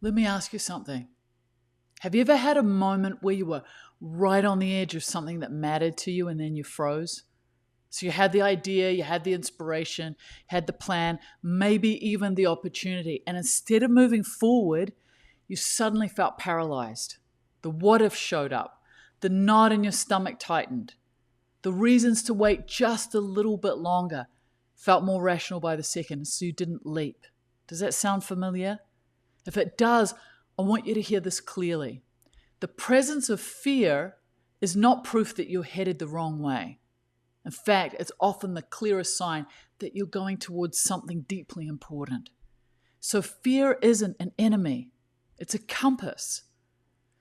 Let me ask you something. Have you ever had a moment where you were right on the edge of something that mattered to you and then you froze? So you had the idea, you had the inspiration, had the plan, maybe even the opportunity. And instead of moving forward, you suddenly felt paralyzed. The what if showed up. The knot in your stomach tightened. The reasons to wait just a little bit longer felt more rational by the second, so you didn't leap. Does that sound familiar? If it does, I want you to hear this clearly. The presence of fear is not proof that you're headed the wrong way. In fact, it's often the clearest sign that you're going towards something deeply important. So fear isn't an enemy. It's a compass.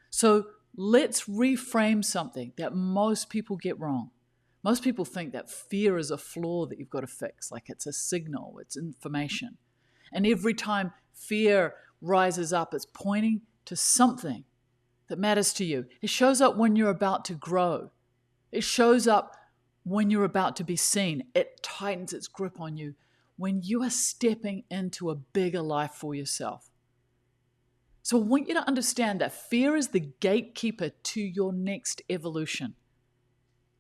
So let's reframe something that most people get wrong. Most people think that fear is a flaw that you've got to fix, like it's a signal, it's information. And every time fear rises up, it's pointing to something that matters to you. It shows up when you're about to grow. It shows up when you're about to be seen. It tightens its grip on you when you are stepping into a bigger life for yourself. So I want you to understand that fear is the gatekeeper to your next evolution.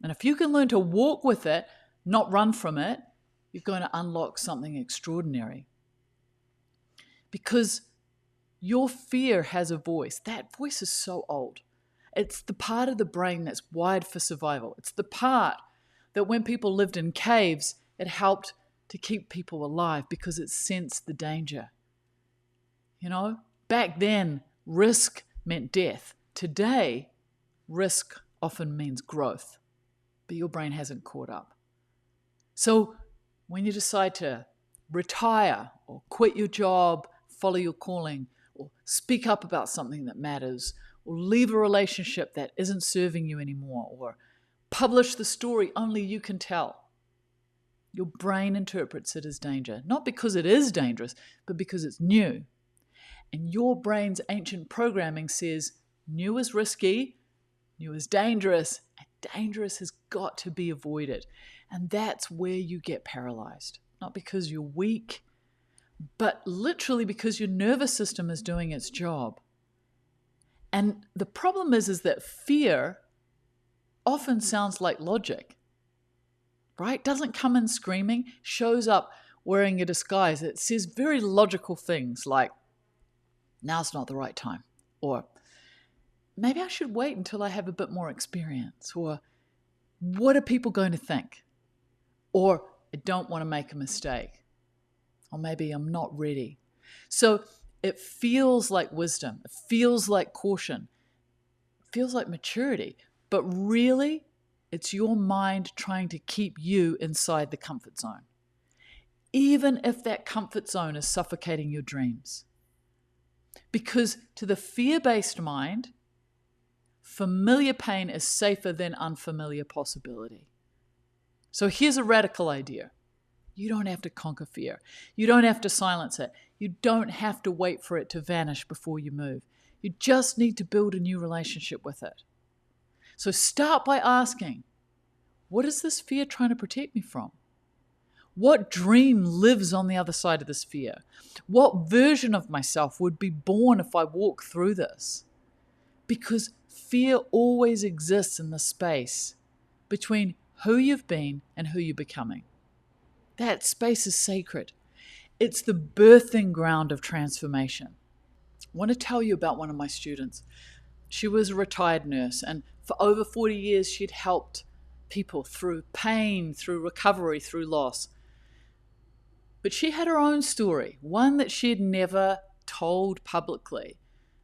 And if you can learn to walk with it, not run from it, you're going to unlock something extraordinary. Because your fear has a voice. That voice is so old. It's the part of the brain that's wired for survival. It's the part that when people lived in caves, it helped to keep people alive because it sensed the danger. You know, back then, risk meant death. Today, risk often means growth, but your brain hasn't caught up. So when you decide to retire or quit your job, follow your calling, or speak up about something that matters, or leave a relationship that isn't serving you anymore, or publish the story only you can tell, your brain interprets it as danger. Not because it is dangerous, but because it's new. And your brain's ancient programming says new is risky, new is dangerous, and dangerous has got to be avoided. And that's where you get paralyzed. Not because you're weak, but literally because your nervous system is doing its job. And the problem is that fear often sounds like logic, right? Doesn't come in screaming, shows up wearing a disguise. It says very logical things like, now's not the right time, or maybe I should wait until I have a bit more experience, or what are people going to think? Or I don't want to make a mistake, or maybe I'm not ready. So it feels like wisdom, it feels like caution, it feels like maturity, but really it's your mind trying to keep you inside the comfort zone, even if that comfort zone is suffocating your dreams. Because to the fear-based mind, familiar pain is safer than unfamiliar possibility. So here's a radical idea. You don't have to conquer fear. You don't have to silence it. You don't have to wait for it to vanish before you move. You just need to build a new relationship with it. So start by asking, what is this fear trying to protect me from? What dream lives on the other side of this fear? What version of myself would be born if I walk through this? Because fear always exists in the space between who you've been and who you're becoming. That space is sacred. It's the birthing ground of transformation. I want to tell you about one of my students. She was a retired nurse, and for over 40 years, she'd helped people through pain, through recovery, through loss. But she had her own story, one that she had never told publicly.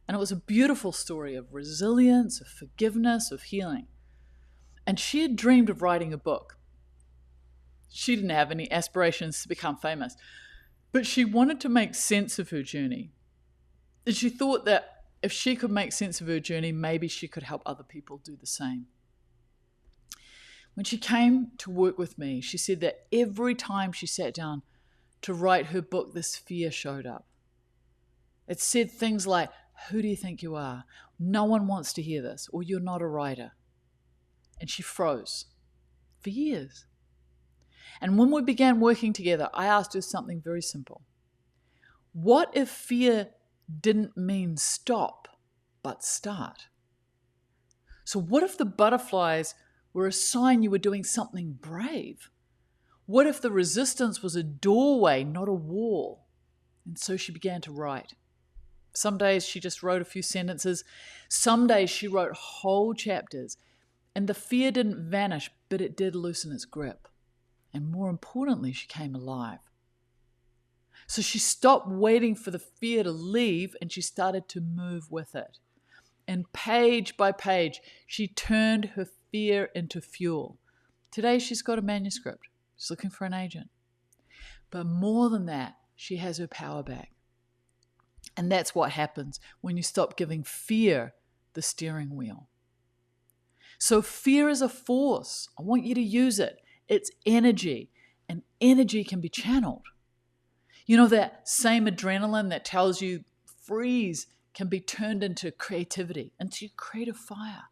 And it was a beautiful story of resilience, of forgiveness, of healing. And she had dreamed of writing a book. She didn't have any aspirations to become famous, but she wanted to make sense of her journey. And she thought that if she could make sense of her journey, maybe she could help other people do the same. When she came to work with me, she said that every time she sat down to write her book, this fear showed up. It said things like, who do you think you are? No one wants to hear this, or you're not a writer. And she froze for years. And when we began working together, I asked her something very simple. What if fear didn't mean stop, but start. So what if the butterflies were a sign you were doing something brave? What if the resistance was a doorway, not a wall? And so she began to write. Some days she just wrote a few sentences. Some days she wrote whole chapters. And the fear didn't vanish, but it did loosen its grip. And more importantly, she came alive. So she stopped waiting for the fear to leave and she started to move with it. And page by page, she turned her fear into fuel. Today she's got a manuscript. She's looking for an agent. But more than that, she has her power back. And that's what happens when you stop giving fear the steering wheel. So fear is a force. I want you to use it. It's energy, and energy can be channeled. You know, that same adrenaline that tells you freeze can be turned into creativity, into creative fire.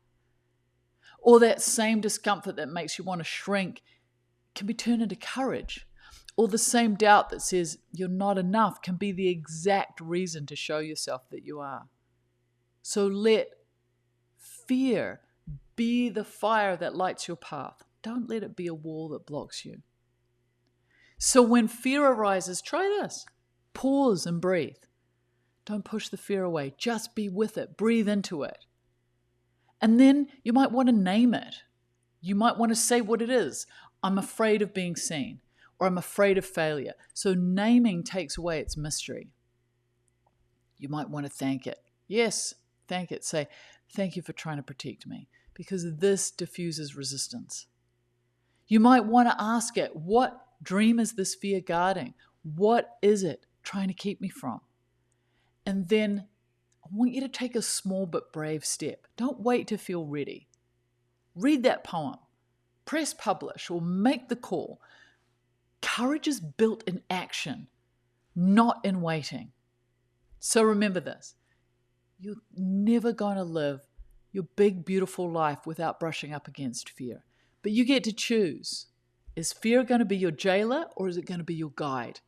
Or that same discomfort that makes you want to shrink can be turned into courage. Or the same doubt that says you're not enough can be the exact reason to show yourself that you are. So let fear be the fire that lights your path. Don't let it be a wall that blocks you. So when fear arises, try this. Pause and breathe. Don't push the fear away. Just be with it. Breathe into it. And then you might want to name it. You might want to say what it is. I'm afraid of being seen, or I'm afraid of failure. So naming takes away its mystery. You might want to thank it. Yes, thank it. Say, thank you for trying to protect me, because this diffuses resistance. You might want to ask it, what dream is this fear guarding? What is it trying to keep me from? And then I want you to take a small but brave step. Don't wait to feel ready. Read that poem, press publish, or make the call. Courage is built in action, not in waiting. So remember this. You're never going to live your big, beautiful life without brushing up against fear. But you get to choose. Is fear going to be your jailer, or is it going to be your guide?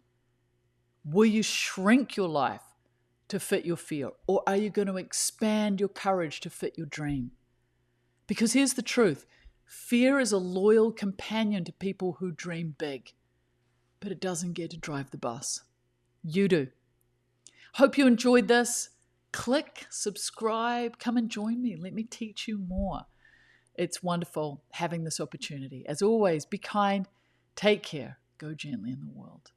Will you shrink your life to fit your fear, or are you going to expand your courage to fit your dream? Because here's the truth. Fear is a loyal companion to people who dream big, but it doesn't get to drive the bus. You do. Hope you enjoyed this. Click, subscribe, come and join me. Let me teach you more. It's wonderful having this opportunity. As always, be kind, take care, go gently in the world.